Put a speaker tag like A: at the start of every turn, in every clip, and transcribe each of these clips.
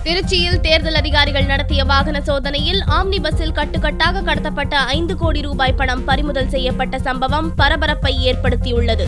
A: திருச்சியில் தேர்தல் அதிகாரிகள் நடத்திய வாகன சோதனையில் ஆம்னி பஸ்ஸில் கட்டுக்கட்டாக கடத்தப்பட்ட 5 கோடி ரூபாய் பணம் பறிமுதல் செய்யப்பட்ட சம்பவம் பரபரப்பை ஏற்படுத்தியுள்ளது.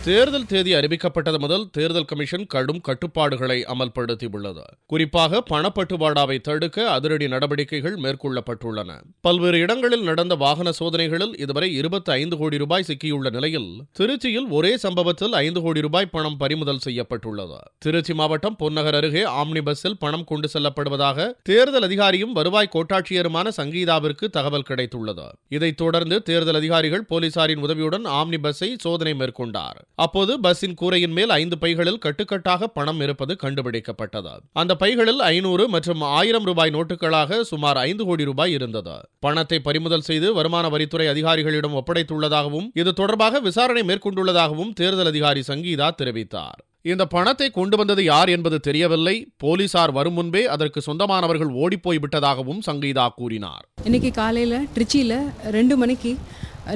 B: தேர்தல் தேதி அறிவிக்கப்பட்டது முதல் தேர்தல் கமிஷன் கடும் கட்டுப்பாடுகளை அமல்படுத்தியுள்ளது. குறிப்பாக பணப்பட்டுவாடாவை தடுக்க அதிரடி நடவடிக்கைகள் மேற்கொள்ளப்பட்டுள்ளன. பல்வேறு இடங்களில் நடந்த வாகன சோதனைகளில் இதுவரை 25 கோடி ரூபாய் சிக்கியுள்ள நிலையில் திருச்சியில் ஒரே சம்பவத்தில் 5 கோடி ரூபாய் பணம் பறிமுதல் செய்யப்பட்டுள்ளது. திருச்சி மாவட்டம் பொன்னகர் அருகே ஆம்னி பஸ்ஸில் பணம் கொண்டு செல்லப்படுவதாக தேர்தல் அதிகாரியும் வருவாய் கோட்டாட்சியருமான சங்கீதாவிற்கு தகவல் கிடைத்துள்ளது. இதைத் தொடர்ந்து தேர்தல் அதிகாரிகள் போலீசாரின் உதவியுடன் ஆம்னி பஸ்ஸை சோதனை மேற்கொண்டார். அப்போது பஸ்ஸின் கூரையின் மேல் 5 பைகளில் கட்டுக்கட்டாக பணம் இருப்பது கண்டுபிடிக்கப்பட்டது. அந்த பைகளில் 500 மற்றும் 1000 ரூபாய் நோட்டுகளாக சுமார் 5 கோடி ரூபாய் இருந்தது. பணத்தை பறிமுதல் செய்து வருமான வரித்துறை அதிகாரிகளிடம் ஒப்படைத்துள்ளதாகவும் இது தொடர்பாக விசாரணை மேற்கொண்டுள்ளதாகவும் தேர்தல் அதிகாரி சங்கீதா தெரிவித்தார். இந்த பணத்தை கொண்டு வந்தது யார் என்பது தெரியவில்லை. போலீசார் வரும் முன்பே அதற்கு சொந்தமானவர்கள் ஓடிப்போய் விட்டதாகவும் சங்கீதா கூறினார்.
C: இன்னைக்கு காலையில் திருச்சியில் 2 மணிக்கு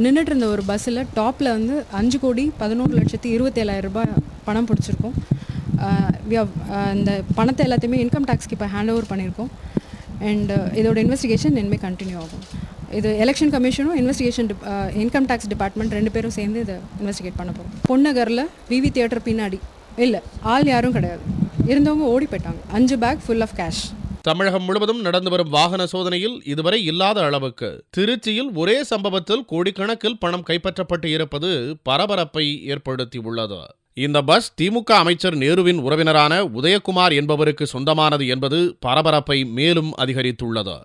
C: நின்றுட்டு இருந்த ஒரு பஸ்ஸில் டாப்பில் 5,11,27,000 ரூபாய் பணம் பிடிச்சிருக்கோம். இந்த பணத்தை எல்லாத்தையுமே இன்கம் டேக்ஸ்க்கு இப்போ ஹேண்ட் ஓவர் பண்ணியிருக்கோம். அண்ட் இதோட இன்வெஸ்டிகேஷன் இனிமேல் கண்டினியூ ஆகும். இது எலெக்ஷன் கமிஷனும் இன்கம் டேக்ஸ் டிபார்ட்மெண்ட் 2 பேரும் சேர்ந்து இதை இன்வெஸ்டிகேட் பண்ண போகிறோம். பொன்னகரில் விவி தியேட்டர் பின்னாடி இல்லை, ஆள் யாரும் கிடையாது, இருந்தவங்க ஓடி போயிட்டாங்க. 5 பேக் ஃபுல் ஆஃப் கேஷ்.
B: தமிழகம் முழுவதும் நடந்து வரும் வாகன சோதனையில் இதுவரை இல்லாத அளவுக்கு திருச்சியில் ஒரே சம்பவத்தில் கோடிக்கணக்கில் பணம் கைப்பற்றப்பட்டு இருப்பது பரபரப்பை ஏற்படுத்தியுள்ளது. இந்த பஸ் திமுக அமைச்சர் நேருவின் உறவினரான உதயகுமார் என்பவருக்கு சொந்தமானது என்பது பரபரப்பை மேலும் அதிகரித்துள்ளது.